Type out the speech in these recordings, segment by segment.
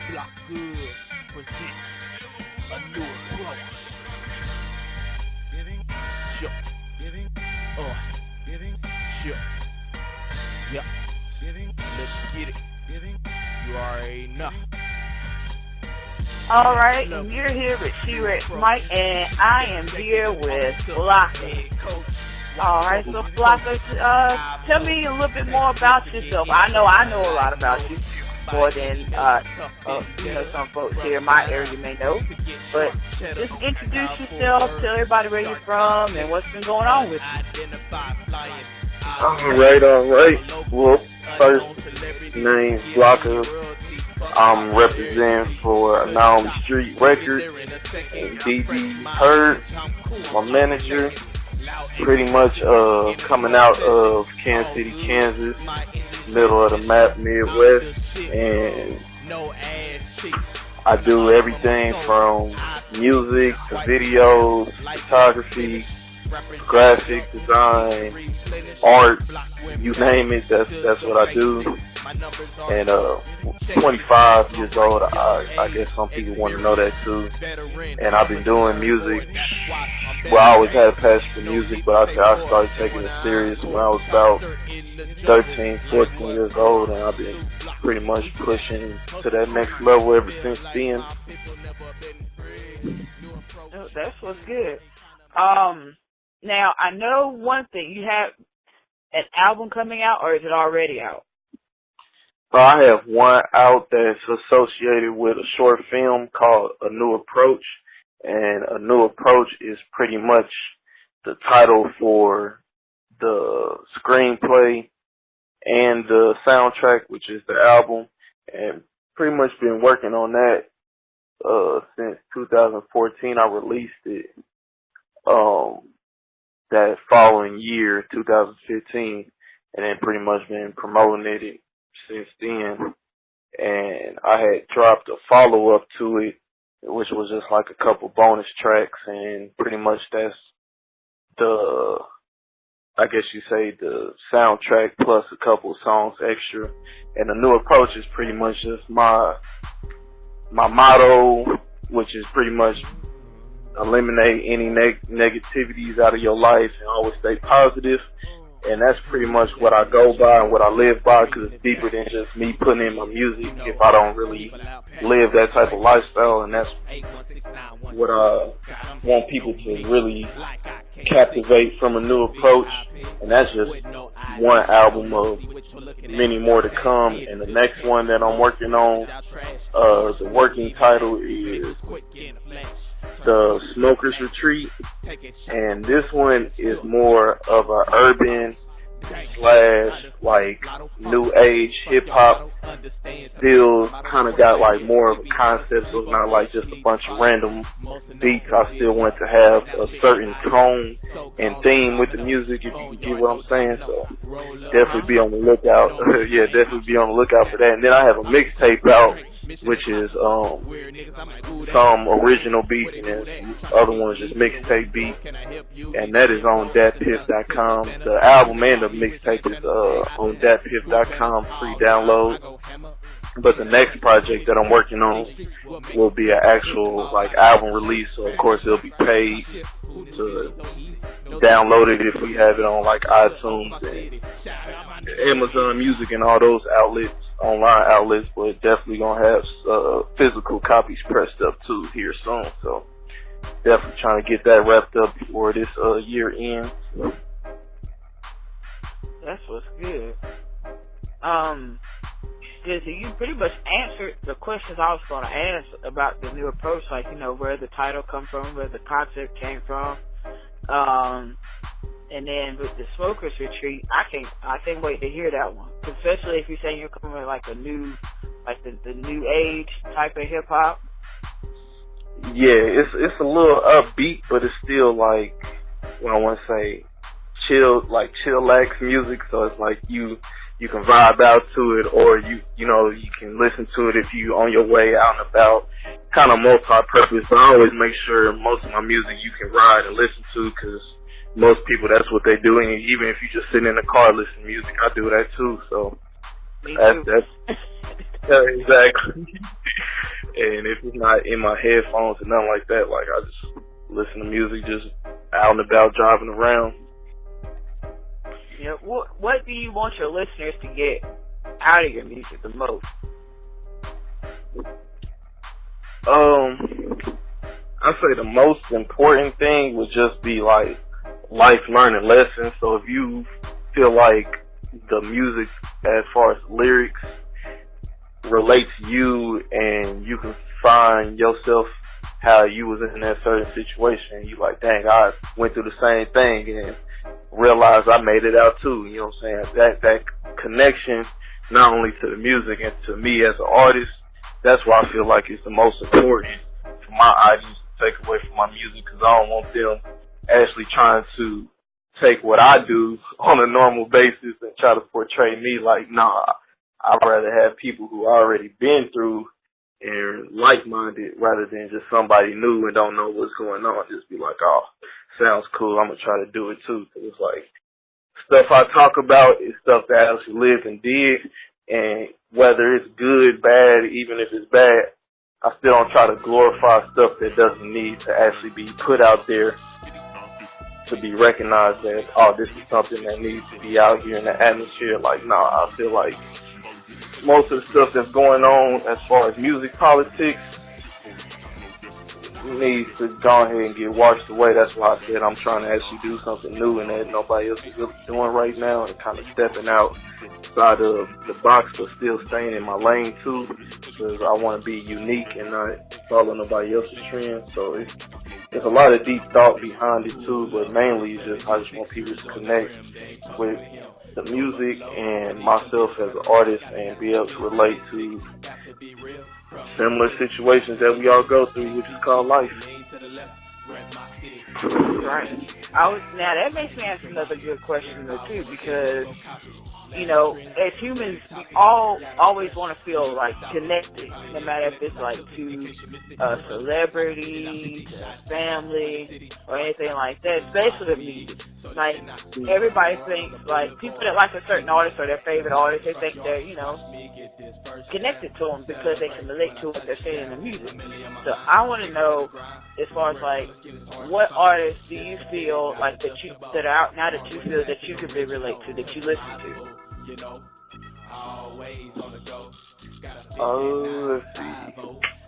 Blocka presents a new approach. Sure. Sure. Yeah. Let's get it. You already know. Alright, and you're here with Sherexmykes, and I am here with Blocka. Alright, so Blocka, tell me a little bit more about yourself. I know a lot about you, more than some folks here in my area may know. But just introduce yourself, tell everybody where you're from and what's been going on with you. Alright. Well, first name Blocka. I'm representing for Naomi Street Records and DB Heard, my manager. Pretty much coming out of Kansas City, Kansas, middle of the map, Midwest, and I do everything from music to videos, photography, graphic design, art, you name it, that's what I do. And 25 years old, I guess some people want to know that too. And I've been doing music. Well, I always had a passion for music, but I started taking it serious when I was about 13, 14 years old, and I've been pretty much pushing to that next level ever since then. That's what's good. Now, I know one thing, you have an album coming out, or is it already out? I have one out that's associated with a short film called A New Approach, and A New Approach is pretty much the title for the screenplay and the soundtrack, which is the album, and pretty much been working on that since 2014. I released it that following year, 2015, and then pretty much been promoting it since then. And I had dropped a follow-up to it, which was just like a couple bonus tracks, and pretty much that's the, I guess you say, the soundtrack plus a couple of songs extra. And The New Approach is pretty much just my motto, which is pretty much eliminate any negativities out of your life and always stay positive. And that's pretty much what I go by and what I live by, because it's deeper than just me putting in my music if I don't really live that type of lifestyle. And that's what I want people to really captivate from A New Approach. And that's just one album of many more to come. And the next one that I'm working on, the working title is The Smoker's Retreat, and this one is more of a urban / like new age hip hop feel. Kind of got like more of a concept, so it's not like just a bunch of random beats. I still want to have a certain tone and theme with the music, if you can get what I'm saying. So definitely be on the lookout. Yeah, definitely be on the lookout for that. And then I have a mixtape out, which is some original beats and other ones just mixtape beats, and that is on datpiff.com. The album and the mixtape is on datpiff.com, free download. But the next project that I'm working on will be an actual like album release, so of course it'll be paid to download it if we have it on like iTunes and Amazon Music and all those outlets, online outlets. But definitely gonna have physical copies pressed up too here soon. So definitely trying to get that wrapped up before this year ends. That's what's good. Yeah, so you pretty much answered the questions I was going to ask about the new approach, like, you know, where the title come from, where the concept came from. And then with the Smoker's Retreat, I can't wait to hear that one, especially if you're saying you're coming with like a new, like the new age type of hip hop. Yeah, it's a little upbeat, but it's still like, what I want to say, chillax music. So it's like you can vibe out to it, or you know you can listen to it if you on your way out and about. Kind of multi-purpose, but I always make sure most of my music you can ride and listen to, because most people, that's what they do. And even if you just sitting in the car listening to music, I do that too. So Me too. That's yeah, exactly. And if it's not in my headphones and nothing like that, like I just listen to music just out and about driving around. Yeah. What do you want your listeners to get out of your music the most? I say the most important thing would just be like life learning lessons. So if you feel like the music as far as lyrics relate to you and you can find yourself how you was in that certain situation, you like, dang, I went through the same thing and realized I made it out too. You know what I'm saying? That connection, not only to the music and to me as an artist, that's why I feel like it's the most important for my audience to take away from my music, because I don't want them actually trying to take what I do on a normal basis and try to portray me like, nah, I'd rather have people who already been through and like-minded rather than just somebody new and don't know what's going on. Just be like, oh, sounds cool, I'm going to try to do it too. Cause it's like, stuff I talk about is stuff that I actually lived and did, and whether it's good, bad, even if it's bad, I still don't try to glorify stuff that doesn't need to actually be put out there to be recognized as, oh, this is something that needs to be out here in the atmosphere. Like, nah, I feel like most of the stuff that's going on as far as music politics needs to go ahead and get washed away. That's why I said I'm trying to actually do something new and that nobody else is really doing right now, and kind of stepping outside of the box but still staying in my lane too, because I want to be unique and not follow nobody else's trend. So there's a lot of deep thought behind it too, but mainly just I just want people to connect with the music and myself as an artist and be able to relate to similar situations that we all go through, which is called life. Right. Now that makes me ask another good question though too, because you know, as humans, we always want to feel like connected, no matter if it's like to a celebrity, to a family, or anything like that, especially the music. Like, everybody thinks, like, people that like a certain artist or their favorite artist, they think they're, you know, connected to them because they can relate to what they're saying in the music. So I want to know, as far as like, what artists do you feel like that are out now that you feel that you can really relate to, that you listen to?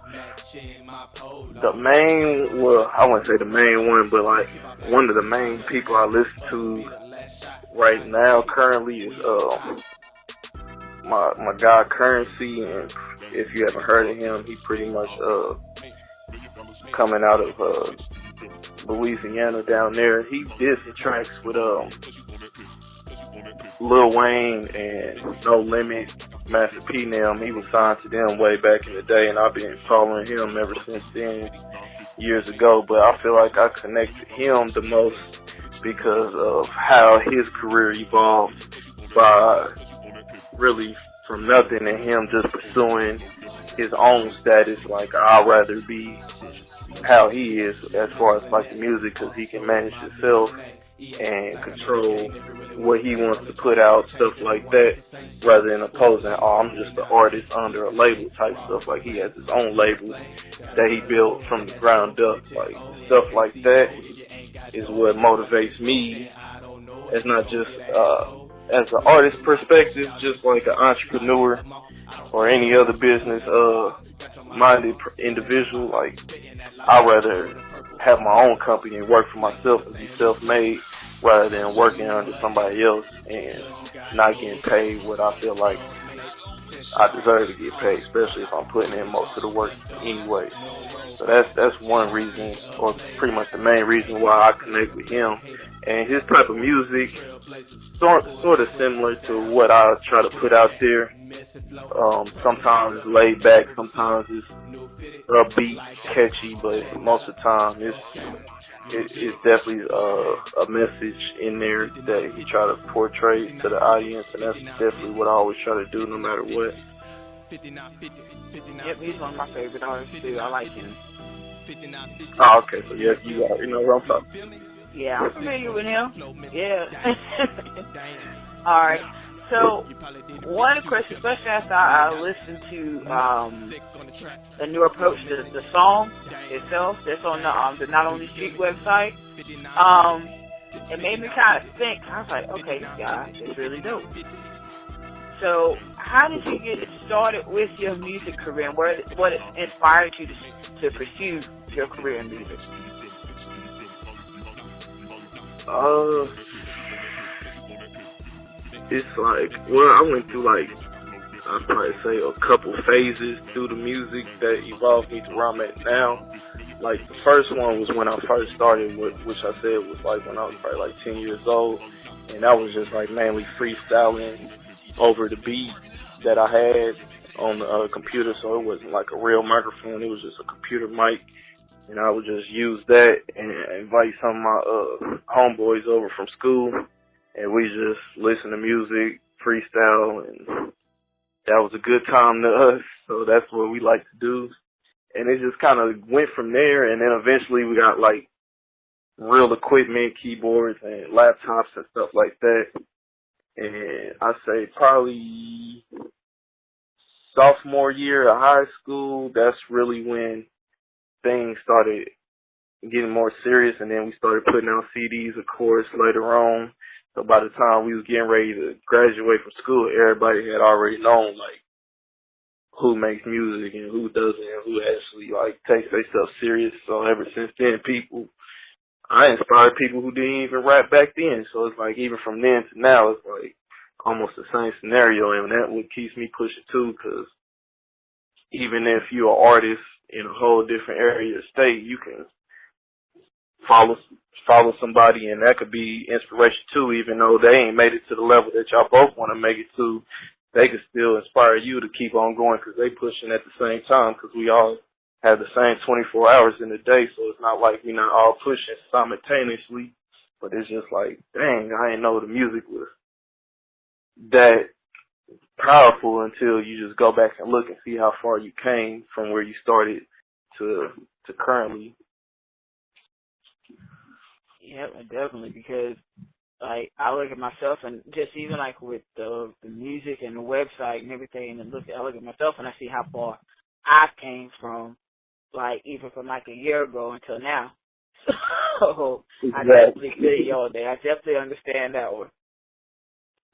Let's see. The main, well, I wouldn't say the main one, but like one of the main people I listen to right now currently is my guy Currency, and if you haven't heard of him, he pretty much coming out of Louisiana down there. He did some tracks with Lil Wayne and No Limit, Master P and them. He was signed to them way back in the day, and I've been following him ever since then, years ago. But I feel like I connect to him the most because of how his career evolved by really from nothing and him just pursuing his own status. Like, I'd rather be how he is as far as like the music, because he can manage himself and control what he wants to put out, stuff like that, rather than opposing, oh, I'm just an artist under a label type stuff. Like, he has his own label that he built from the ground up. Like, stuff like that is what motivates me, as not just as an artist perspective, just like an entrepreneur or any other business minded individual. Like, I'd rather have my own company and work for myself and be self-made rather than working under somebody else and not getting paid what I feel like I deserve to get paid, especially if I'm putting in most of the work anyway. So that's one reason, or pretty much the main reason why I connect with him. And his type of music, sort of similar to what I try to put out there. Sometimes it's laid back, sometimes it's upbeat, catchy, but most of the time it's definitely a message in there that he try to portray to the audience, and that's definitely what I always try to do, no matter what. Yep, he's one of my favorite artists too. I like him. Oh, okay, so yeah, you already know what I'm talking. Yeah, I'm familiar with him. Yeah. Alright. So, one question, especially after I listened to the new approach, the song itself that's on the Not Only Street website, it made me kind of think. I was like, okay, this guy is really dope. So, how did you get started with your music career, and what inspired you to pursue your career in music? It's like, well, I went through like, I'd probably say a couple phases through the music that evolved me to where I'm at now. Like, the first one was when I first started, which I said was like when I was probably like 10 years old. And that was just like mainly freestyling over the beat that I had on the computer. So it wasn't like a real microphone, it was just a computer mic. And I would just use that and invite some of my homeboys over from school. And we just listen to music, freestyle, and that was a good time to us. So that's what we like to do. And it just kind of went from there. And then eventually we got like real equipment, keyboards and laptops and stuff like that. And I say probably sophomore year of high school, that's really when things started getting more serious. And then we started putting out CDs, of course, later on. So by the time we was getting ready to graduate from school, everybody had already known like who makes music and who doesn't and who actually like takes themselves serious. So ever since then, I inspired people who didn't even rap back then. So it's like even from then to now, it's like almost the same scenario, and that what keeps me pushing too. Because even if you're an artist in a whole different area or state, you can follow somebody, and that could be inspiration too. Even though they ain't made it to the level that y'all both want to make it to, they can still inspire you to keep on going because they pushing at the same time. Because we all have the same 24 hours in the day, so it's not like we not all pushing simultaneously. But it's just like, dang, I didn't know the music was that powerful until you just go back and look and see how far you came from where you started to currently. Yeah, definitely, because like I look at myself and just even like with the music and the website and everything, and I look at myself and I see how far I came from, like even from like a year ago until now. So exactly. I definitely feel you all day. I definitely understand that one.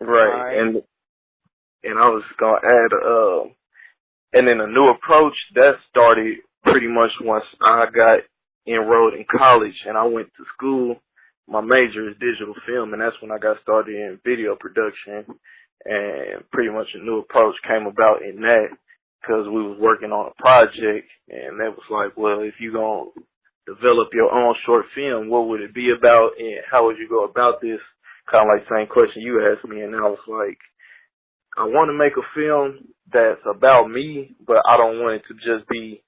Right. And I was gonna add and then a new approach that started pretty much once I got enrolled in college and I went to school. My major is digital film, and that's when I got started in video production, and pretty much a new approach came about in that because we was working on a project, and that was like, well, if you gonna develop your own short film, what would it be about and how would you go about this? Kind of like the same question you asked me, and I was like, I want to make a film that's about me, but I don't want it to just be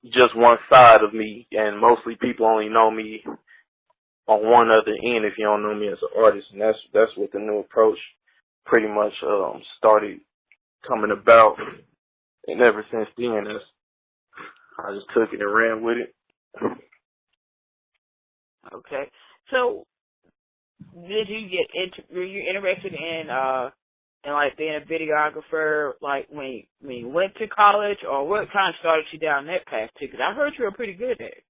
just one side of me, and mostly people only know me on one other end if you don't know me as an artist, and that's what the new approach pretty much started coming about, and ever since then, I just took it and ran with it. Okay, so did you were you interested in like being a videographer, like when you went to college, or what kind of started you down that path too? Because I heard you were pretty good at it.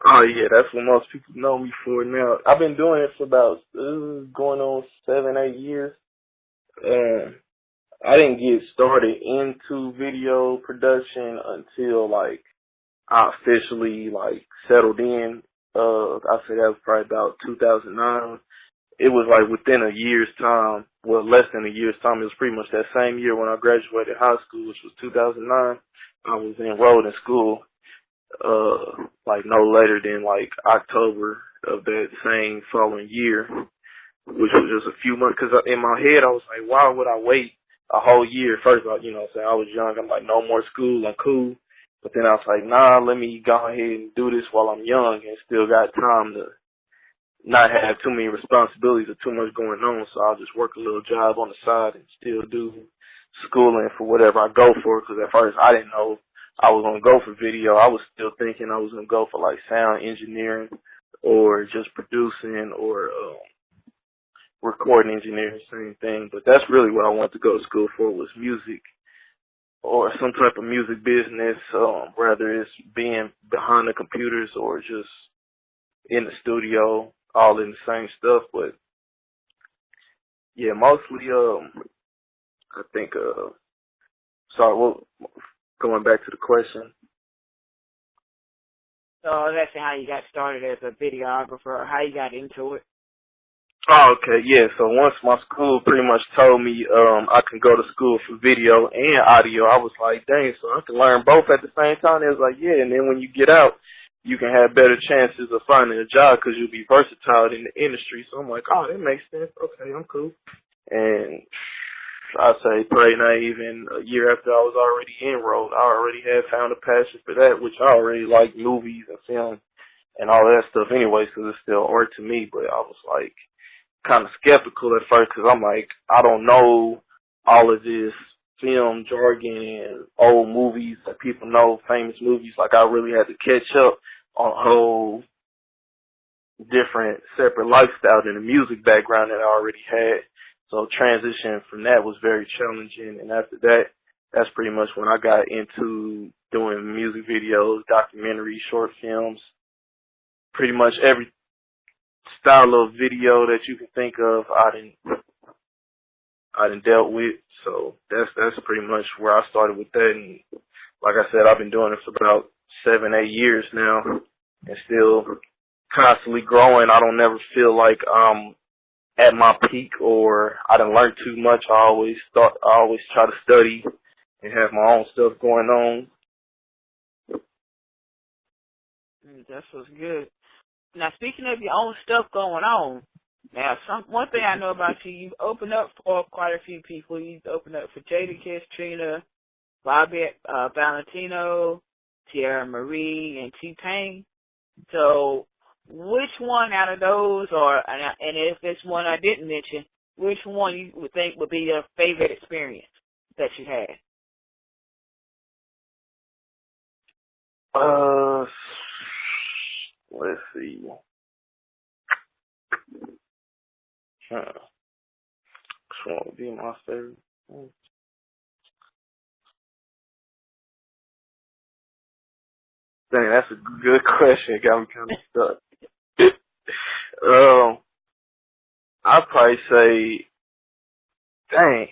Oh yeah, that's what most people know me for now. I've been doing it for about going on 7-8 years. I didn't get started into video production until like I officially like settled in. I say that was probably about 2009. It was like within a year's time, well, less than a year's time. It was pretty much that same year when I graduated high school, which was 2009. I was enrolled in school, like no later than like October of that same following year, which was just a few months. Because in my head, I was like, why would I wait a whole year? First of all, I was young. I'm like, no more school. I'm cool. But then I was like, nah, let me go ahead and do this while I'm young and still got time to not have too many responsibilities or too much going on, so I'll just work a little job on the side and still do schooling for whatever I go for, because at first I didn't know I was going to go for video. I was still thinking I was going to go for like sound engineering or just producing or recording engineering, same thing. But that's really what I wanted to go to school for, was music or some type of music business, whether it's being behind the computers or just in the studio, all in the same stuff. But yeah, mostly, I think, sorry, well, going back to the question. So that's how you got started as a videographer, or how you got into it. Oh, okay, yeah. So once my school pretty much told me I can go to school for video and audio, I was like, dang, so I can learn both at the same time. They was like, yeah, and then when you get out, you can have better chances of finding a job because you'll be versatile in the industry. So I'm like, oh, that makes sense. Okay, I'm cool. And I'd say probably not even a year after I was already enrolled, I already had found a passion for that, which I already like movies and film and all that stuff anyways, because it's still art to me. But I was like kind of skeptical at first because I'm like, I don't know all of this film jargon and old movies that people know, famous movies. Like, I really had to catch up on a whole different, separate lifestyle than the music background that I already had. So transition from that was very challenging. And after that, that's pretty much when I got into doing music videos, documentaries, short films, pretty much every style of video that you can think of, I done dealt with. So that's pretty much where I started with that. And like I said, I've been doing it for about 7-8 years now, and still constantly growing. I don't never feel like I'm at my peak or I done learned too much. I always try to study and have my own stuff going on. That's what's good. Now, speaking of your own stuff going on, now one thing I know about you, you've opened up for quite a few people. You've opened up for Jadakiss, Trina, Bobby Valentino, Tierra Marie, and T-Pain. So, which one out of those, and if it's one I didn't mention, which one you would think would be your favorite experience that you had? Let's see. Which one would be my favorite? Dang, that's a good question. It got me kind of stuck. I'd probably say, dang,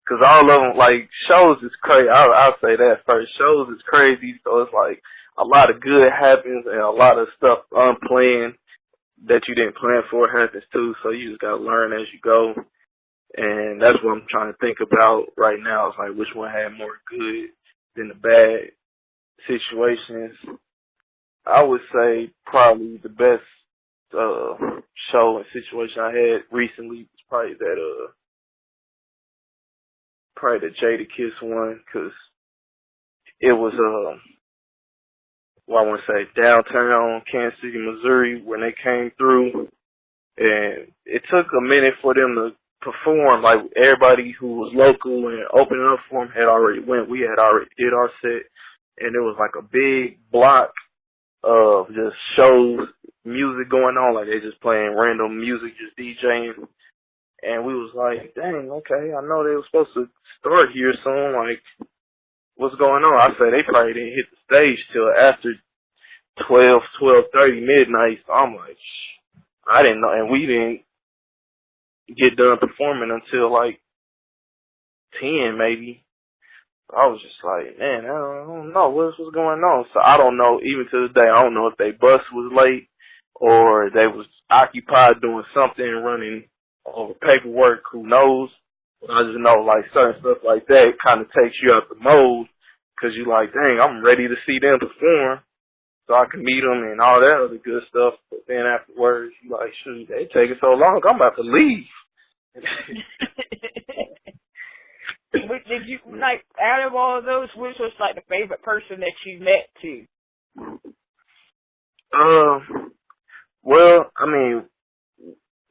because all of them, like, shows is crazy. I'll say that first. Shows is crazy, so it's like a lot of good happens and a lot of stuff unplanned that you didn't plan for happens too, so you just gotta learn as you go. And that's what I'm trying to think about right now. It's like, which one had more good than the bad situations. I would say probably the best show and situation I had recently was probably the Jadakiss one, because it was I want to say downtown Kansas City, Missouri, when they came through, and it took a minute for them to perform. Like, everybody who was local and opening up for them had already went. We had already did our set, and it was like a big block of just shows, music going on, like they just playing random music, just DJing. And we was like, dang, okay, I know they were supposed to start here soon, like, what's going on? I said they probably didn't hit the stage till after 12:30 midnight. So I'm like, I didn't know, and we didn't get done performing until like 10 maybe. I was just like, man, I don't know what's going on. So I don't know, even to this day, I don't know if they bus was late or they was occupied doing something, running over paperwork, who knows. But I just know, like, certain stuff like that kind of takes you out the mode, because you like, dang, I'm ready to see them perform so I can meet them and all that other good stuff. But then afterwards, you like, shoot, they taking so long, I'm about to leave. Did you, like, out of all of those, which was, like, the favorite person that you met, too? Well, I mean,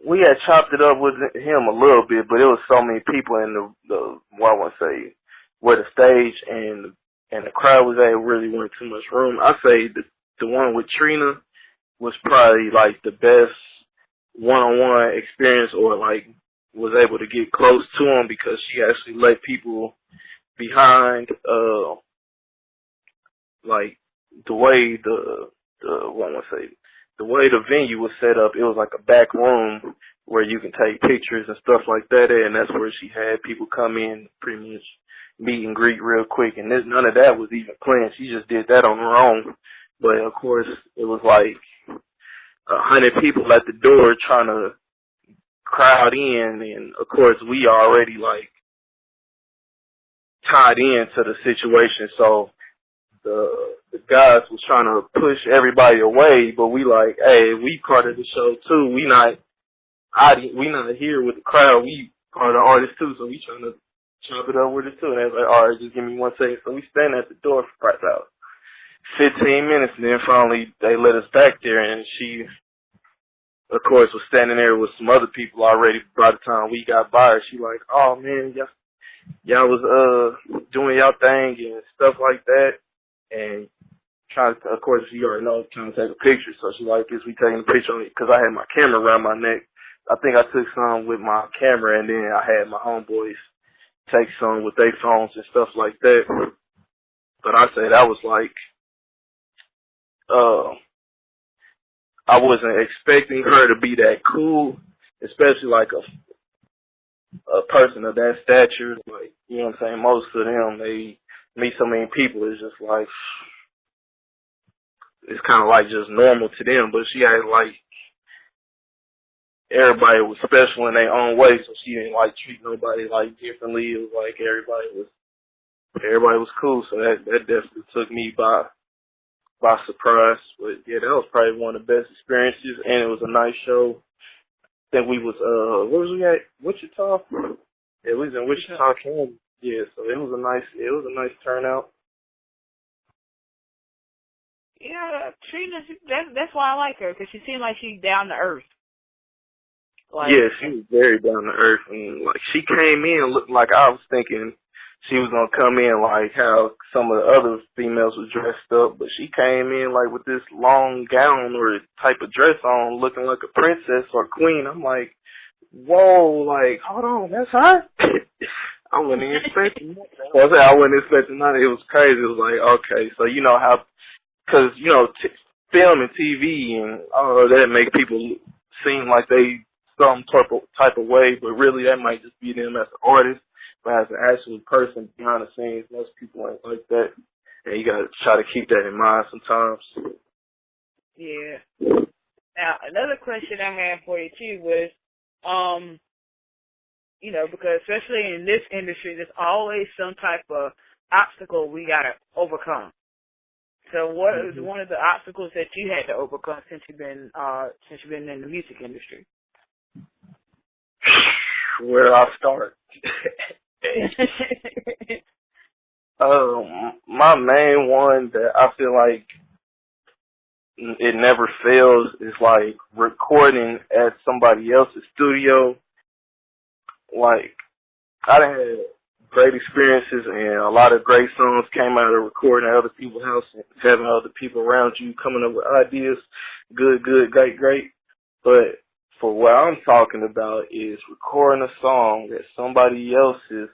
we had chopped it up with him a little bit, but it was so many people in the what I want to say, where the stage and the crowd was at, it really wasn't too much room. I say the one with Trina was probably like the best one-on-one experience or like was able to get close to him because she actually let people behind like the way what am I say, the way the venue was set up. It was like a back room where you can take pictures and stuff like that, and that's where she had people come in pretty much meet and greet real quick, and none of that was even planned. She just did that on her own. But of course it was like 100 people at the door trying to crowd in, and of course we already like tied into the situation, so the guys was trying to push everybody away, but we like, hey, we part of the show too. We not here with the crowd. We part of the artists too, so we trying to chop it up with it too. And they was like, all right, just give me 1 second. So we stand at the door for about 15 minutes, and then finally they let us back there, and she, of course, was standing there with some other people already by the time we got by her. She like, oh man, y'all was doing y'all thing and stuff like that, and trying to, of course, you already know, trying to take a picture. So she like, is we taking a picture on it? Because I had my camera around my neck. I think I took some with my camera, and then I had my homeboys take some with their phones and stuff like that. But I say that was like, I wasn't expecting her to be that cool, especially like a person of that stature. Like, you know what I'm saying? Most of them, they meet so many people, it's just like, it's kind of like just normal to them. But she had like, everybody was special in their own way, so she didn't like treat nobody like differently. It was like everybody was cool, so that definitely took me by surprise. But yeah, that was probably one of the best experiences, and it was a nice show. I think we was where was we at? Wichita? Yeah, we was in Wichita, Kansas. Yeah, so it was a nice turnout. Yeah, Trina, that's why I like her, because she seemed like she's down to earth. Like, yeah, she was very down to earth, and like she came in looked like I was thinking she was gonna come in like how some of the other females was dressed up, but she came in like with this long gown or type of dress on, looking like a princess or queen. I'm like, whoa, like hold on, that's her. I wasn't even expecting that. I wasn't expecting that. It was crazy. It was like, okay, so you know how, because you know, film and TV and all of that make people seem like they some type of way, but really that might just be them as an artist. But as an actual person behind the scenes, most people ain't like that, and you gotta try to keep that in mind sometimes. Yeah. Now another question I had for you too was, you know, because especially in this industry, there's always some type of obstacle we gotta overcome. So what is one of the obstacles that you had to overcome since you've been in the music industry? Where do I start? My main one that I feel like it never fails is like recording at somebody else's studio. Like, I done had great experiences, and a lot of great songs came out of recording at other people's house and having other people around you coming up with ideas. Good, great. But for what I'm talking about is recording a song at somebody else's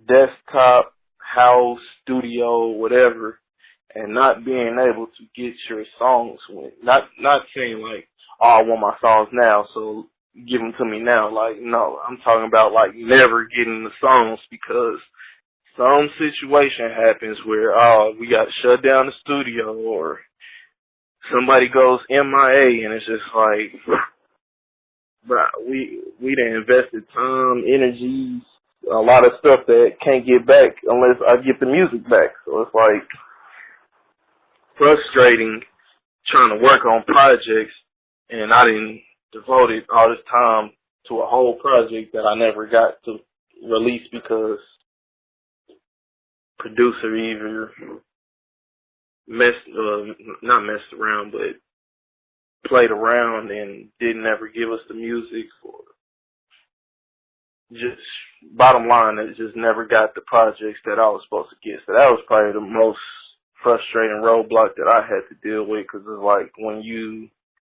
desktop, house, studio, whatever, and not being able to get your songs when, not saying like, oh, I want my songs now, so give them to me now. Like, no, I'm talking about like never getting the songs because some situation happens where, oh, we got to shut down the studio or somebody goes MIA, and it's just like, bro, we done invested time, energy, a lot of stuff that can't get back unless I get the music back. So it's like frustrating trying to work on projects, and I didn't devoted all this time to a whole project that I never got to release because producer either not messed around, but played around and didn't ever give us the music, or just bottom line, it just never got the projects that I was supposed to get. So that was probably the most frustrating roadblock that I had to deal with, because it's like when you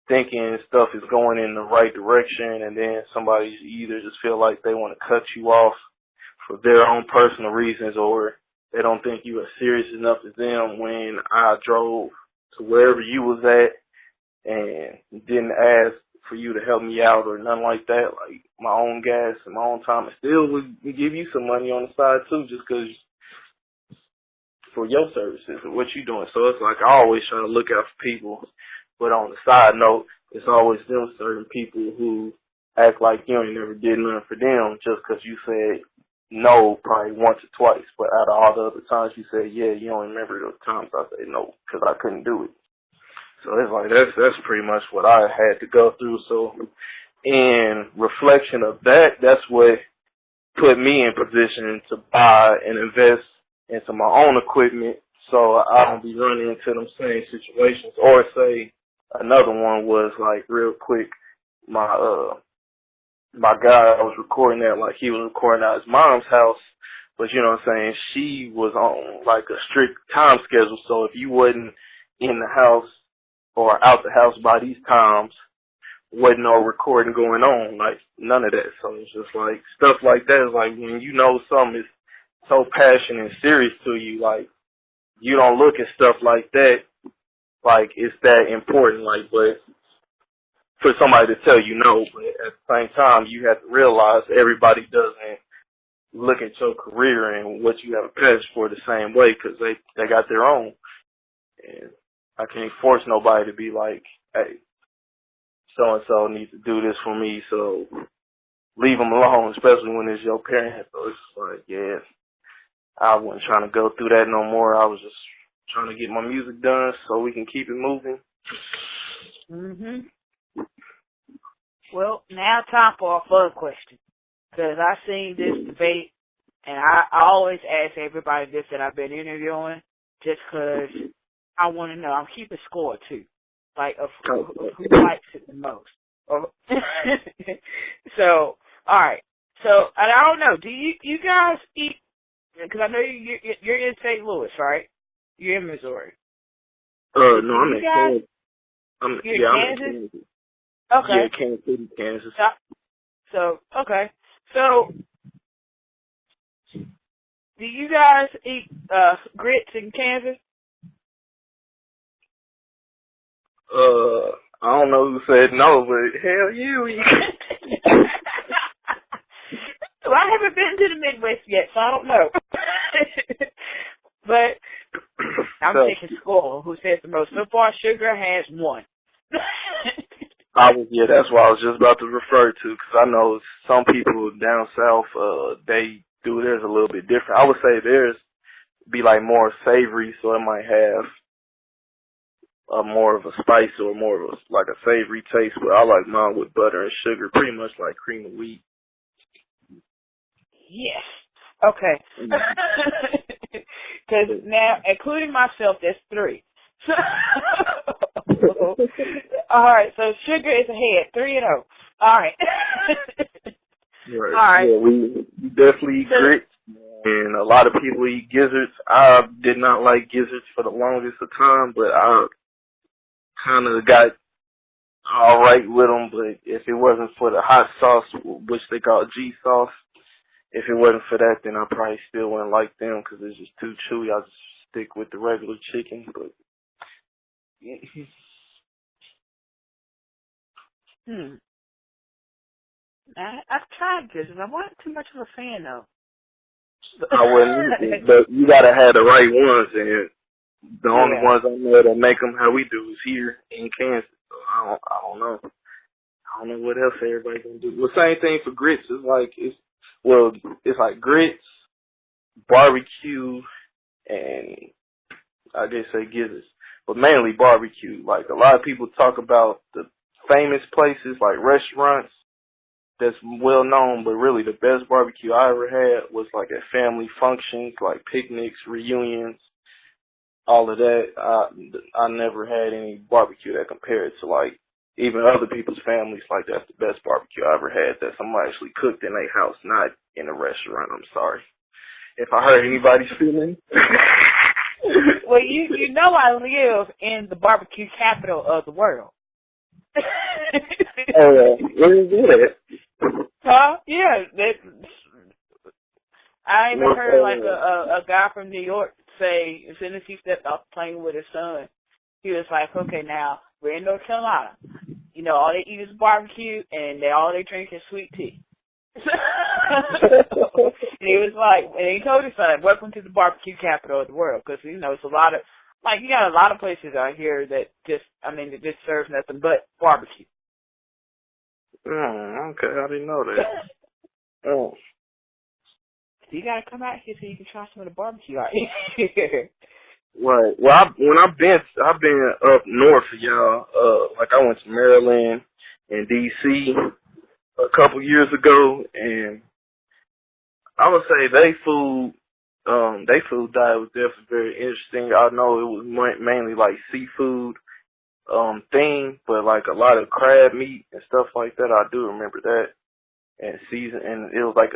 thinking stuff is going in the right direction, and then somebody either just feel like they want to cut you off for their own personal reasons, or they don't think you are serious enough as them. When I drove to wherever you was at and didn't ask for you to help me out or nothing like that, like my own gas and my own time, and still would give you some money on the side too, just because for your services and what you're doing. So it's like I always try to look out for people. But on the side note, it's always them certain people who act like you ain't never did nothing for them just because you said no probably once or twice. But out of all the other times you said yeah, you don't remember those times I said no because I couldn't do it. So it's like that's pretty much what I had to go through. So in reflection of that, that's what put me in position to buy and invest into my own equipment so I don't be running into them same situations. Or say another one was like real quick, my guy I was recording at, like he was recording at his mom's house, but you know what I'm saying, she was on like a strict time schedule, so if you wasn't in the house or out the house by these times, wasn't no recording going on, like none of that. So it's just like stuff like that is like when you know something is so passionate and serious to you, like you don't look at stuff like that like it's that important, like, but for somebody to tell you no, but at the same time you have to realize everybody doesn't look at your career and what you have a passion for the same way, because they got their own, and I can't force nobody to be like, hey, so and so needs to do this for me, so leave them alone, especially when it's your parents. So it's like, yeah, I wasn't trying to go through that no more. I was just trying to get my music done so we can keep it moving. Well, now time for a fun question, because I seen this debate, and I always ask everybody this that I've been interviewing, just because I want to know. I'm keeping score too, like of who likes it the most. So, all right. So, and I don't know. Do you guys eat? Because I know you're in St. Louis, right? You're in Missouri. No, I'm in Kansas. I'm in Kansas. Okay. Yeah, Kansas City, Kansas. So, okay. So, do you guys eat grits in Kansas? I don't know who said no, but hell yeah. Well, I haven't been to the Midwest yet, so I don't know. But I'm taking score. Who says the most? So far, Sugar has one. Yeah, that's what I was just about to refer to, because I know some people down south, they do theirs a little bit different. I would say theirs be like more savory, so it might have more of a spice or more of a, like a savory taste, but I like mine with butter and sugar, pretty much like cream of wheat. Yes. Okay. Because now, including myself, there's 3. All right, so Sugar is ahead, 3-0. All right. Right. All right. Yeah, we definitely eat grits, and a lot of people eat gizzards. I did not like gizzards for the longest of time, but I kind of got all right with them. But if it wasn't for the hot sauce, which they call G sauce, if it wasn't for that, then I probably still wouldn't like them because it's just too chewy. I just stick with the regular chicken. But I've tried this, and I wasn't too much of a fan, though. I wouldn't either, but you gotta have the right ones, and the only ones I know that make them how we do is here in Kansas. So I don't know. I don't know what else everybody can do. Well, same thing for grits. It's like grits, barbecue, and I guess say gizzards, but mainly barbecue. Like a lot of people talk about the famous places, like restaurants that's well known, but really the best barbecue I ever had was like at family functions, like picnics, reunions, all of that. I never had any barbecue that compared to like even other people's families. Like that's the best barbecue I ever had that somebody actually cooked in their house, not in a restaurant. I'm sorry if I hurt anybody's feelings. Well, you know I live in the barbecue capital of the world. Oh, where is it Huh? Yeah. I even at? heard like a guy from New York say as soon as he stepped off the plane with his son, he was like, okay, now we're in North Carolina. You know, all they eat is barbecue and all they drink is sweet tea. And he was like, and he told his son, welcome to the barbecue capital of the world, because, you know, it's a lot of, like, you got a lot of places out here that just serve nothing but barbecue. Okay, I didn't know that. Oh. So you got to come out here so you can try some of the barbecue out here. Right. Well, when I've been up north, y'all. Like I went to Maryland and D.C. a couple years ago, and I would say they food diet was definitely very interesting. I know it was mainly like seafood thing, but like a lot of crab meat and stuff like that. I do remember that, and it was like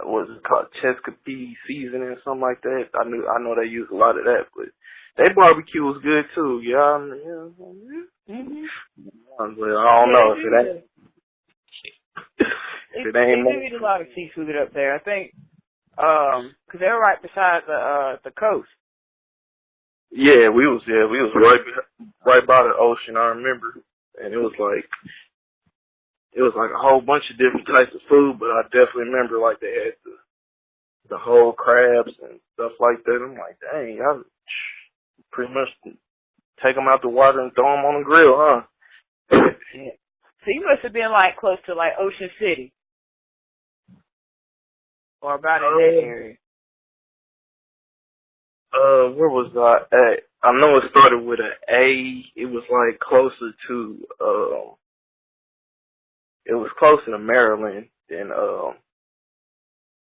what is it called, Chesapeake seasoning or something like that. I know they use a lot of that, but their barbecue was good too. Yeah, Mm-hmm. But I don't know if it ain't. They do eat a lot of seafood up there, I think, because they're right beside the coast. Yeah, we was right by the ocean. I remember, and it was like a whole bunch of different types of food. But I definitely remember like they had the whole crabs and stuff like that. I'm like, dang, I pretty much take them out the water and throw them on the grill, huh? Yeah. So you must have been like close to like Ocean City, or about in that area. Where was I at? I know it started with an A. It was like closer to it was closer to Maryland than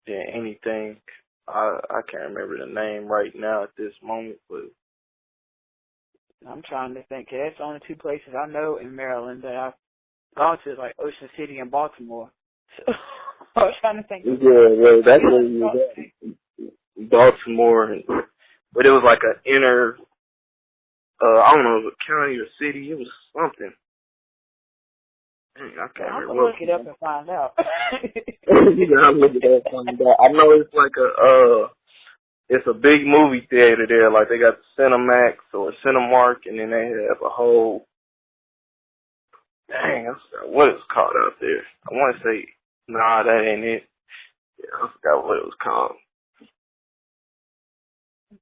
anything. I can't remember the name right now at this moment, but I'm trying to think. That's the only two places I know in Maryland that I've gone to, like Ocean City and Baltimore. So I was trying to think. yeah, that's where you was at, Baltimore, but it was like an inner. I don't know if it was a county or city. It was something. Dang, I can't I'm remember. gonna look it up and find out. I'm looking at it, find out. I know it's like it's a big movie theater there. Like they got the Cinemax or Cinemark, and then they have a whole. Dang, I forgot what it's called out there. I want to say, nah, that ain't it. Yeah, I forgot what it was called.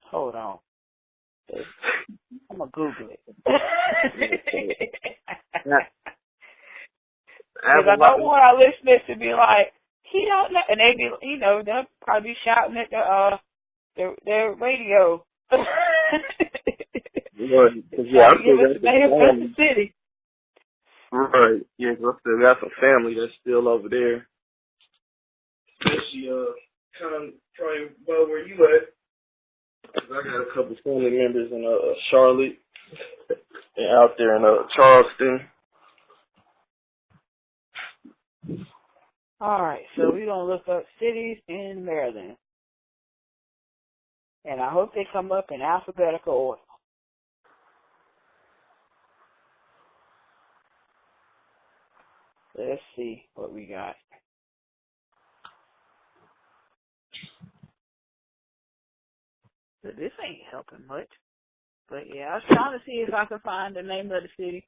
Hold on. I'm gonna Google it. Because I don't want our listeners to be like, he don't know, and they be, you know, they'll probably be shouting at their radio. Yeah, I still got the name of the city. Right. Yeah, 'cause I still got some family that's still over there. Especially kind of probably about where you at. 'Cause I got a couple family members in Charlotte and out there in Charleston. All right, so we're going to look up cities in Maryland. And I hope they come up in alphabetical order. Let's see what we got. So this ain't helping much. But yeah, I was trying to see if I could find the name of the city.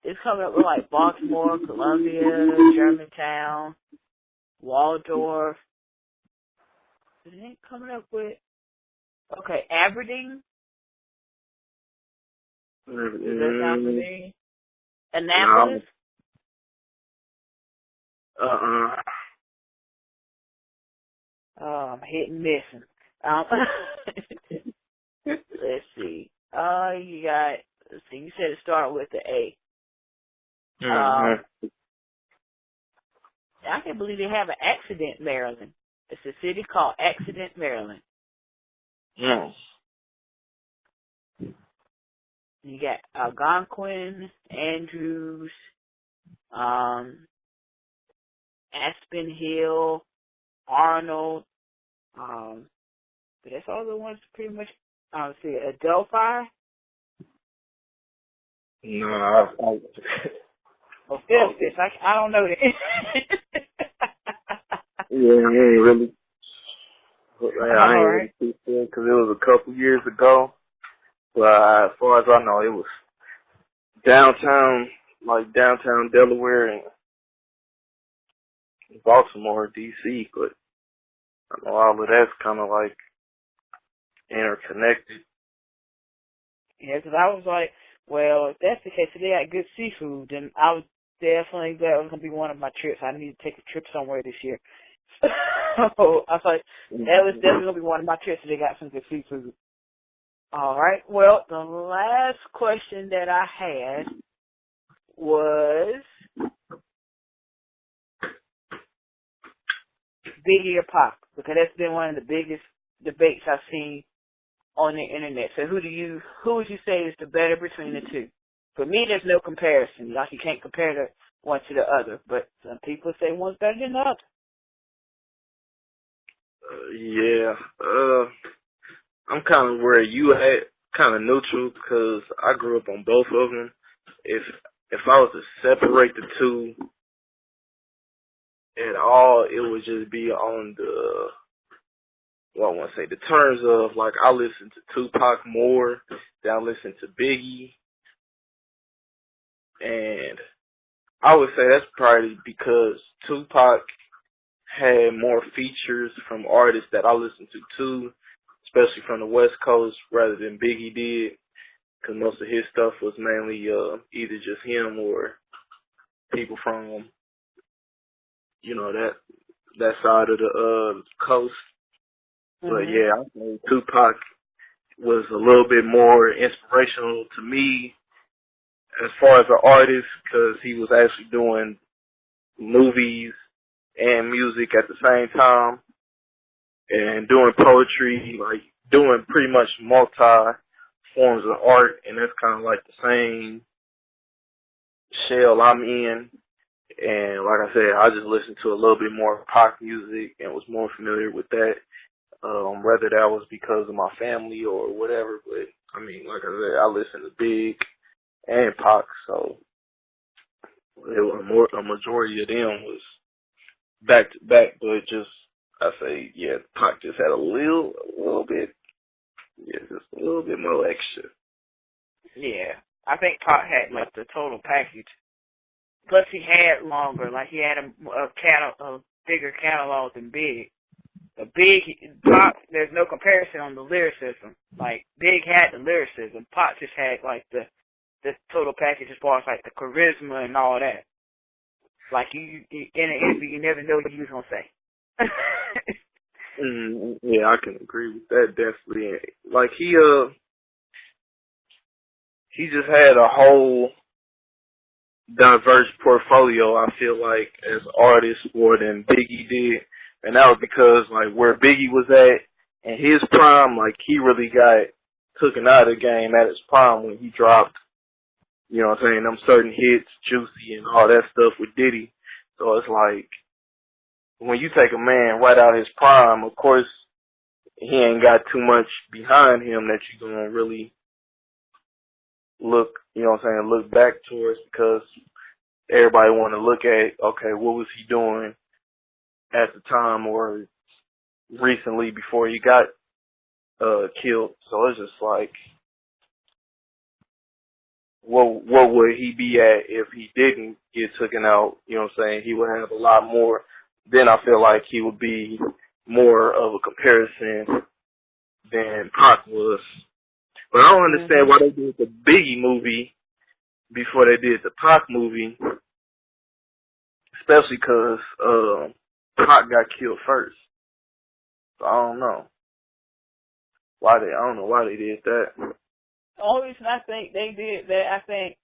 It's coming up with like Baltimore, Columbia, Germantown, Waldorf. It ain't coming up with, okay, Aberdeen. Does that sound familiar? Annapolis? I'm hitting missing. Let's see. You said it started with the A. I can't believe they have an Accident, Maryland. It's a city called Accident, Maryland. Yeah. You got Algonquin, Andrews, Aspen Hill, Arnold, but that's all the ones pretty much. See, Adelphi, No, Or Phil Fish. I don't know that. yeah, I ain't really. I All ain't right. really too sure because it was a couple years ago. But as far as I know, it was downtown, like downtown Delaware and Baltimore, D.C. But I know all of that's kind of like interconnected. Yeah, because I was like, well, if that's the case, if they got good seafood, then I was definitely that was gonna be one of my trips. I need to take a trip somewhere this year. So I was like, that was definitely gonna be one of my trips if they got some good seafood. All right. Well, the last question that I had was Biggie or Pac, because that's been one of the biggest debates I've seen on the internet. So who would you say is the better between the two? For me, there's no comparison. Like, you can't compare the one to the other, but some people say one's better than the other. Yeah, I'm kind of where you at, kind of neutral because I grew up on both of them. If I was to separate the two at all, it would just be on the, well, I want to say the terms of, like, I listen to Tupac more than I listen to Biggie. And I would say that's probably because Tupac had more features from artists that I listened to too, especially from the West Coast, rather than Biggie did, because most of his stuff was mainly either just him or people from, you know, that side of the coast. But yeah, I think Tupac was a little bit more inspirational to me as far as an artist, because he was actually doing movies and music at the same time and doing poetry, like doing pretty much multi forms of art, and that's kind of like the same shell I'm in. And like I said, I just listened to a little bit more pop music and was more familiar with that, whether that was because of my family or whatever. But I mean, like I said, I listened to Big and Pac, so a majority of them was back to back. But just I say, yeah, Pac just had a little bit, yeah, just a little bit more extra. Yeah, I think Pac had like the total package. Plus, he had longer, like he had a bigger catalog than Big. The Big Pac, there's no comparison on the lyricism. Like, Big had the lyricism, Pac just had like the total package as far as like the charisma and all that. Like, you in an interview, you never know what he was gonna say. Yeah, I can agree with that definitely. Like he just had a whole diverse portfolio, I feel like, as artists more than Biggie did. And that was because, like, where Biggie was at in his prime, like, he really got taken out of the game at his prime when he dropped, you know what I'm saying, them certain hits, Juicy and all that stuff with Diddy. So it's like, when you take a man right out of his prime, of course, he ain't got too much behind him that you're going to really look, you know what I'm saying, look back towards, because everybody want to look at, okay, what was he doing at the time or recently before he got killed. So it's just like, what would he be at if he didn't get taken out? You know what I'm saying? He would have a lot more. Then I feel like he would be more of a comparison than Pac was. But I don't understand why they did the Biggie movie before they did the Pac movie, especially because Pac got killed first. So I don't know why they. I don't know why they did that. The only reason I think they did that, I think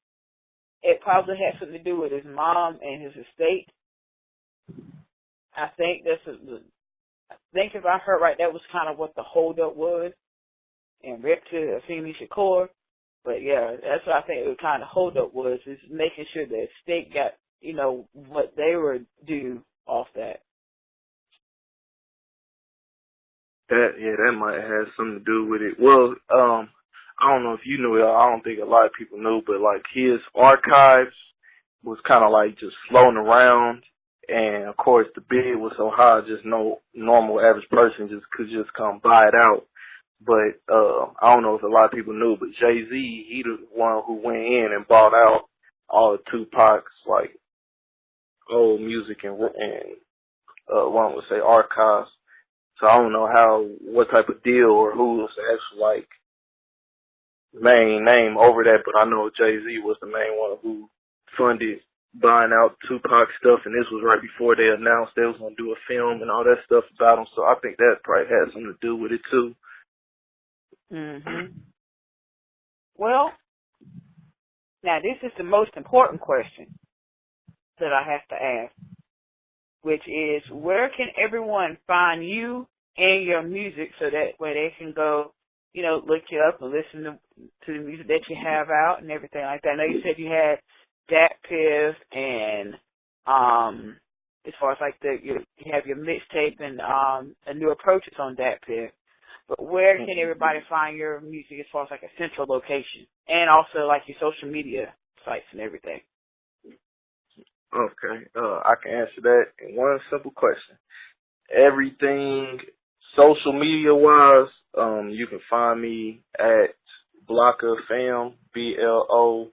it probably had something to do with his mom and his estate. I think I think if I heard right, that was kind of what the holdup was, and Rip to Afeni Shakur. But yeah, that's what I think the kind of holdup was, is making sure the estate got, you know, what they were due off that. That might have something to do with it. Well, I don't know if you knew it. I don't think a lot of people knew, but like his archives was kind of like just floating around, and of course the bid was so high, just no normal average person just could just come buy it out. But I don't know if a lot of people knew, but Jay-Z, he the one who went in and bought out all of Tupac's like old music and one would say archives. So I don't know what type of deal or who was the actual like main name over that, but I know Jay-Z was the main one who funded buying out Tupac stuff, and this was right before they announced they was going to do a film and all that stuff about him, so I think that probably had something to do with it too. Well, now this is the most important question that I have to ask, which is, where can everyone find you and your music so that way they can go, you know, look you up and listen to the music that you have out and everything like that? I know you said you had DatPiff and as far as like you have your mixtape and new approaches on DatPiff. But where can everybody find your music as far as like a central location, and also like your social media sites and everything? Okay, I can answer that in one simple question. Everything social media wise, you can find me at BlockaFam, BLOCKAFAM,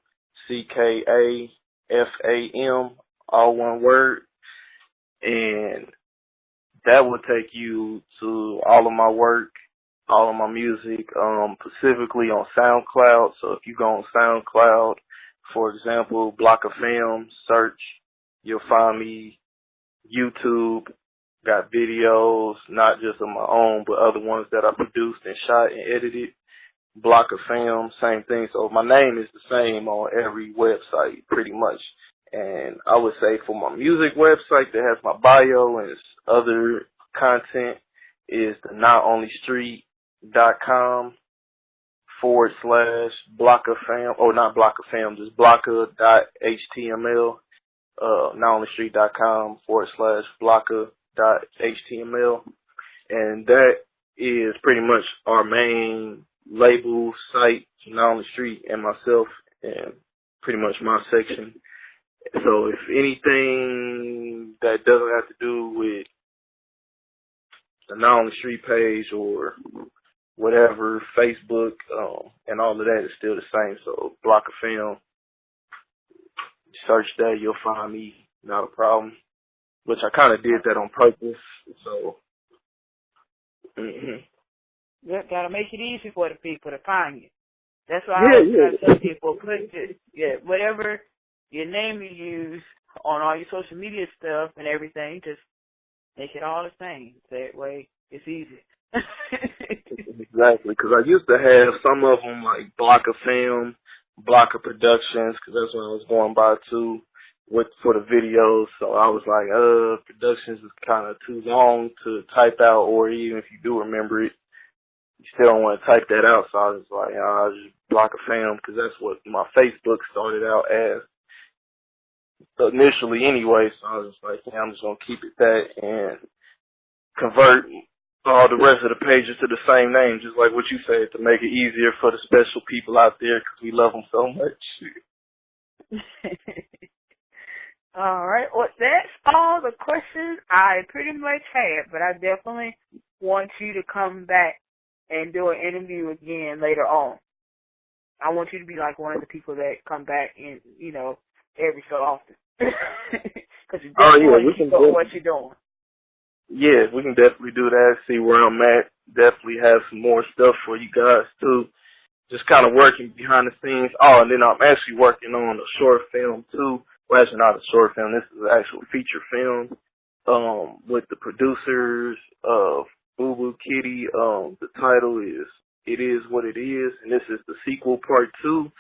all one word, and that will take you to all of my work, all of my music, specifically on SoundCloud. So if you go on SoundCloud, for example, BlockaFam, search, you'll find me. YouTube, got videos, not just of my own, but other ones that I produced and shot and edited. BlockaFam, same thing. So my name is the same on every website, pretty much. And I would say for my music website that has my bio and other content is the notonlystreet.com/BlockaFam, or not BlockaFam, just Blocka.html. notonlystreet.com/Blocka.html, and that is pretty much our main label site, Not On The Street, and myself, and pretty much my section. So if anything that doesn't have to do with the Not On The Street page or whatever, Facebook, and all of that is still the same. So BlockaFam, search that, you'll find me, not a problem. Which I kind of did that on purpose, so. Yep, gotta make it easy for the people to find you. That's why I always try to tell people, whatever your name you use on all your social media stuff and everything, just make it all the same. That way, it's easy. Exactly, because I used to have some of them like BlockaFam, Blocka Productions, because that's what I was going by too for the videos. So I was like, Productions is kind of too long to type out, or even if you do remember it, you still don't want to type that out. So I was like, just BlockaFam, because that's what my Facebook started out as initially anyway. So I was just like, I'm just going to keep it that and convert all the rest of the pages to the same name, just like what you said, to make it easier for the special people out there, because we love them so much. All right. Well, that's all the questions I pretty much had, but I definitely want you to come back and do an interview again later on. I want you to be like one of the people that come back in, you know, every so often. Because you definitely want to keep up what you're doing. Yeah, we can definitely do that, see where I'm at. Definitely have some more stuff for you guys, too. Just kind of working behind the scenes. Oh, and then I'm actually working on a short film, too. Well, actually not a short film. This is an actual feature film with the producers of Boo Boo Kitty. The title is It Is What It Is, and this is the sequel, part 2.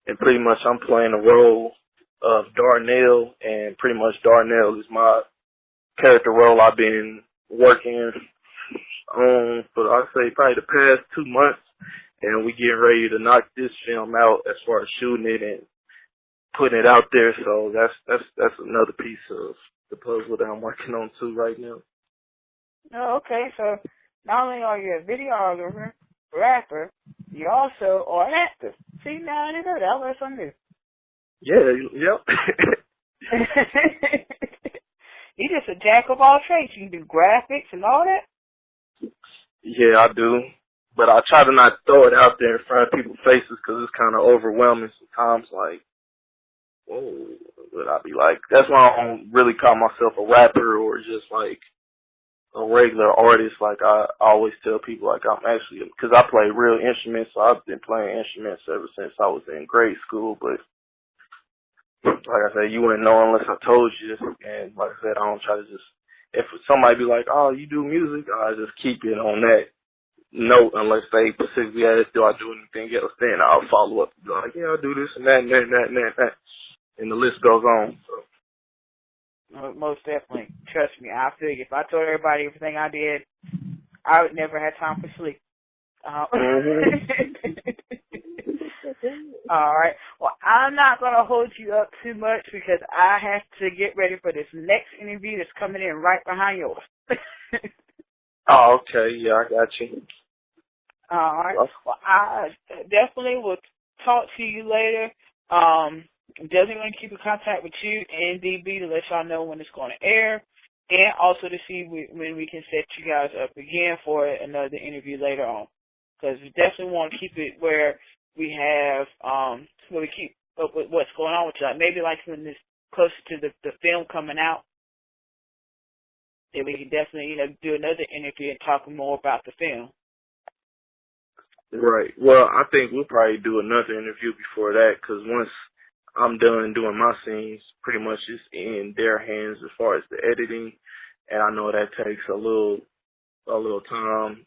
And pretty much I'm playing the role of Darnell, and pretty much Darnell is my character role I've been working on for, I'd say, probably the past 2 months, and we getting ready to knock this film out as far as shooting it and putting it out there. So that's another piece of the puzzle that I'm working on too right now. Oh, okay. So not only are you a videographer, rapper, you also are an actor. See, now I didn't know that. I learned something new. Yeah, yep. You just a jack of all trades. You can do graphics and all that? Yeah, I do. But I try to not throw it out there in front of people's faces because it's kind of overwhelming sometimes. Like, whoa, but I be like, that's why I don't really call myself a rapper or just like a regular artist. Like, I always tell people, like, I'm actually, because I play real instruments, so I've been playing instruments ever since I was in grade school. But like I said, you wouldn't know unless I told you. And like I said, I don't try to just, if somebody be like, oh, you do music, I just keep it on that note unless they specifically ask, do I do anything else? Then I'll follow up and be like, yeah, I do this and that and that and that and that. And that. And the list goes on. So. Most definitely. Trust me, I feel you. If I told everybody everything I did, I would never have time for sleep. All right. Well, I'm not going to hold you up too much because I have to get ready for this next interview that's coming in right behind yours. Oh, okay. Yeah, I got you. All right. Well, I definitely will talk to you later. Definitely going to keep in contact with you and DB to let y'all know when it's going to air, and also to see when we can set you guys up again for another interview later on. Because we definitely want to keep it where we have, where we keep up with what's going on with you. Like maybe like when it's closer to the film coming out, then we can definitely, do another interview and talk more about the film. Right. Well, I think we'll probably do another interview before that because once I'm done doing my scenes, pretty much it's in their hands as far as the editing, and I know that takes a little time,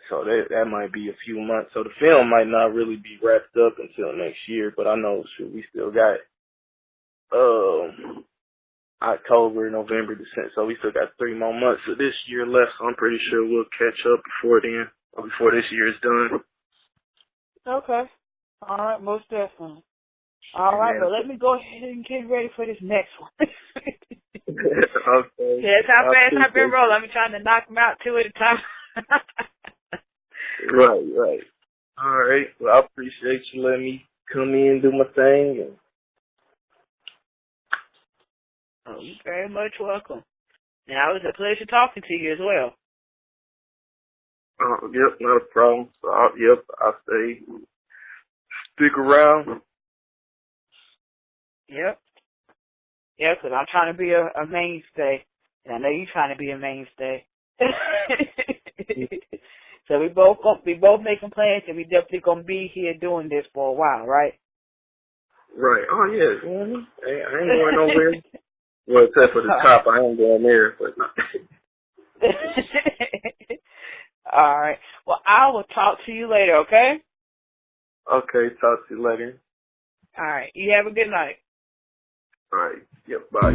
so that might be a few months. So the film might not really be wrapped up until next year, but I know we still got October, November, December, so we still got 3 more months of this year left. So I'm pretty sure we'll catch up before then, or before this year is done. Okay. All right, most definitely. All right, but let me go ahead and get ready for this next one. Okay. Yeah, that's how fast I've been rolling. I'm trying to knock them out 2 at a time. Right. All right. Well, I appreciate you letting me come in and do my thing. You're very much welcome. Now, it was a pleasure talking to you as well. Yep, not a problem. So, I'll stick around. Yep. Yeah, because I'm trying to be a mainstay, and I know you're trying to be a mainstay. So we both making plans, and we definitely gonna be here doing this for a while, right? Right. Oh yeah. Mm-hmm. I ain't going nowhere. Well, except for the top, I ain't going there, but not. All right. Well, I will talk to you later. Okay. Okay. Talk to you later. All right. You have a good night. All right. Yep. Bye.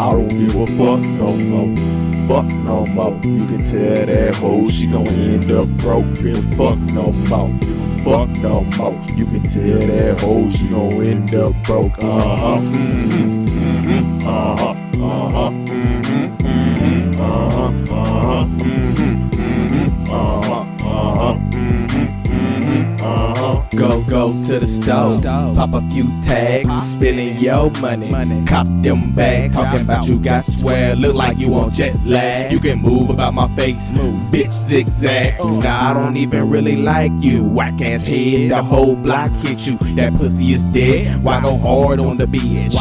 I don't give a fuck no more. Fuck no more. You can tell that hoe she gon' end up broke. Fuck no more. Fuck no more. You can tell that hoe she gon' end up broke. Go to the store, pop a few tags, spending your money, cop them bags. Talking about you got swag, look like you on jet lag. You can move about my face, bitch zigzag. Nah, I don't even really like you. Whack ass head, the whole block hit you. That pussy is dead. Why go hard on the bitch?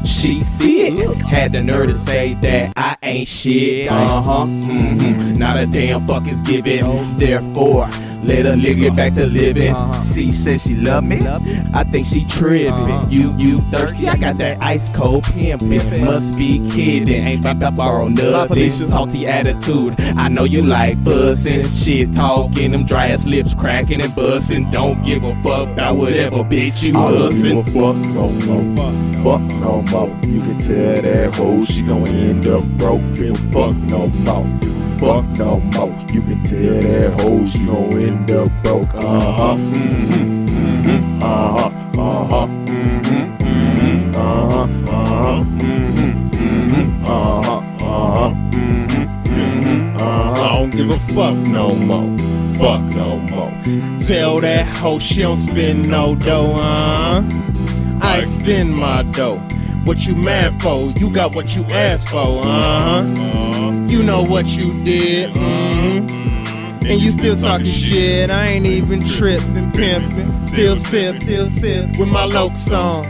She see it, had the nerve to say that I ain't shit. Not a damn fuck is given. Therefore, Let her nigga get back to living. She said she love me. I think she trippin'. You thirsty? I got that ice cold pimpin'. Must be kidding. Ain't about to borrow nothing. Salty attitude. I know you like bussin', shit talking, them dry ass lips cracking and bussin'. Don't give a fuck about whatever bitch you hussin'. Fuck no more. Fuck no more. You can tell that hoe she gon' end up broke. Give a fuck no more. Fuck no more. You can tell that hoe she gon' end up broke. Uh-huh. Mm-hmm. Uh-huh. Uh-huh. Mm-hmm. Mm-hmm. Uh-huh. Uh-huh. Mm-hmm. Mm-hmm. Uh-huh. Uh-huh. Mm-hmm. Mm-hmm. Uh-huh. I don't give a fuck no more. Fuck no more. Tell that hoe she don't spend no dough, I extend my dough. What you mad for? You got what you asked for, You know what you did, And you still talking shit. I ain't even tripping, pimping. Still sip with my Lokes on.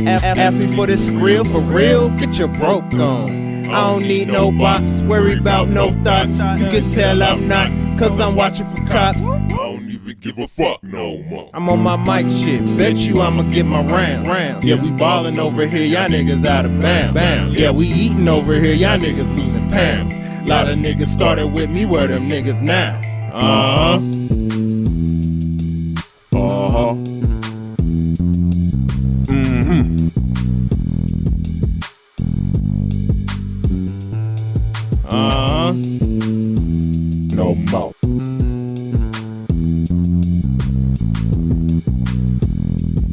Ask me for this grill for real? Get your broke on. I don't need no box, worry about no thoughts. You can tell I'm not, cause I'm watching for cops. I don't even give a fuck no more. I'm on my mic shit, bet you I'ma get my round. Yeah, we ballin' over here, y'all niggas out of bounds. Yeah, we eatin' over here, y'all niggas losing pounds. Lot of niggas started with me, where them niggas now? Uh-huh. Uh-huh. Mm-hmm. Uh-huh. No more.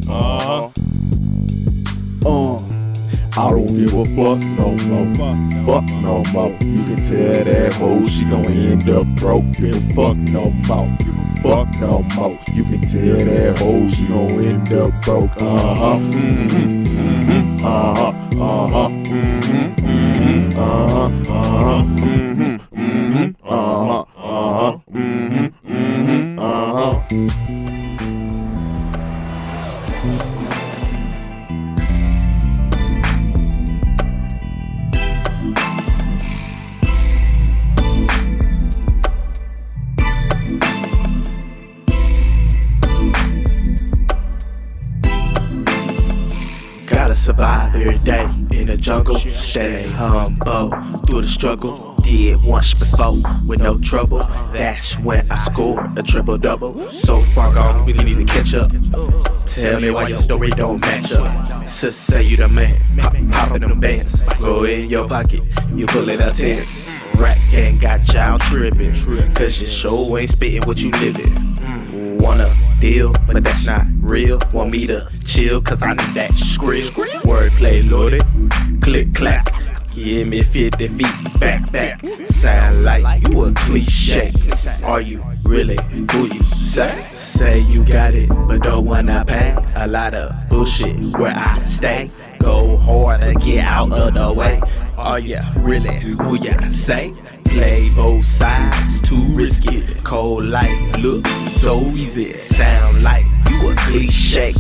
Uh-huh. I don't give a fuck no more. Fuck no more. You can tell that hoe she gon' end up broke. Give a fuck no more. Fuck no more. You can tell that hoe she gon' end up broke. Uh-huh. Mm-hmm. Mm-hmm. Uh-huh. Uh-huh. Mm-hmm. Mm-hmm. Uh-huh. Uh-huh. Mm-hmm. Mm-hmm. Uh-huh. Uh-huh. Mm-hmm. Mm-hmm. Uh-huh. Gotta survive every day in the jungle. Stay humble through the struggle. Did once before with no trouble. That's when I scored a triple-double. So far gone, we need to catch up. Tell me why your story don't match up. Sis say you the man, poppin' them bands. Go in your pocket, you pullin' out tens. Rap gang got y'all trippin', cause your show ain't spittin' what you livin'. Wanna deal, but that's not real. Want me to chill, cause I need that skrill. Wordplay loaded, click clack. Give me 50 feet back. Sound like you a cliche. Are you really who you say? Say you got it, but don't wanna pay. A lot of bullshit where I stay. Go hard and get out of the way. Are you really who you say? Play both sides, too risky. Cold life look so easy. Sound like you a cliche.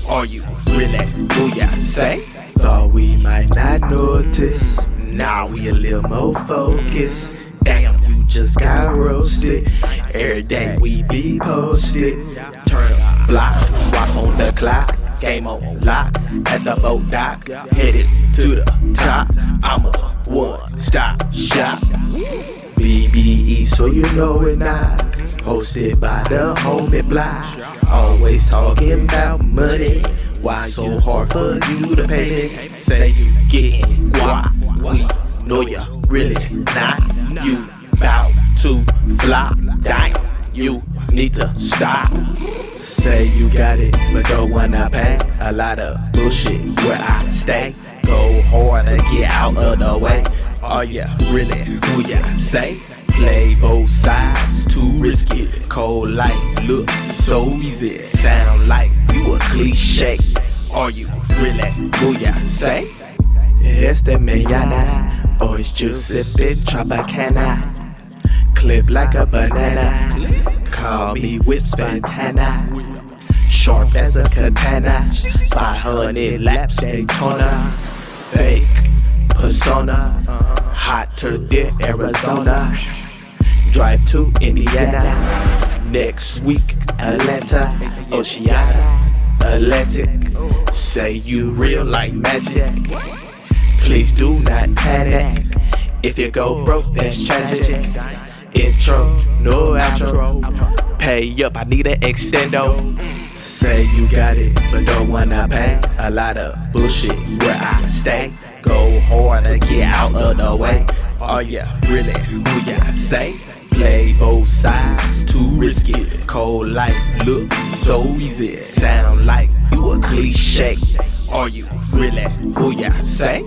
Are you really who ya say? Thought we might not notice. Now we a little more focused. Damn, you just got roasted. Every day we be posted. Turn up block, walk on the clock. Game on lock at the boat dock. Headed to the top. I'm a one-stop shop. BBE, so you know it not. Hosted by the homie Block. Always talking about money. Why so hard for you to pay me? Say you getting guap. We know ya really not. You bout to flop. Damn, you need to stop. Say you got it, but don't wanna pay. A lot of bullshit where I stay. Go hard and get out of the way. Are ya really who ya say? Play both sides, too risky. Cold life look so easy. Sound like you a cliche. Are you really who ya say? Este mañana, boys just sippin' Tropicana. Clip like a banana. Call me Whips Fantana. Sharp as a katana. 500 laps Daytona. Fake persona. Hotter than Arizona. Drive to Indiana. Next week, Atlanta, Oceana, Atlantic. Say you real like magic. Please do not panic. If you go broke, that's tragic. Intro, no outro. Pay up, I need an extendo. Say you got it, but don't wanna pay. A lot of bullshit where I stay. Go hard and get out of the way. Are ya really who ya say? Play both sides, too risky. Cold life look so easy. Sound like you a cliche. Are you really who ya say?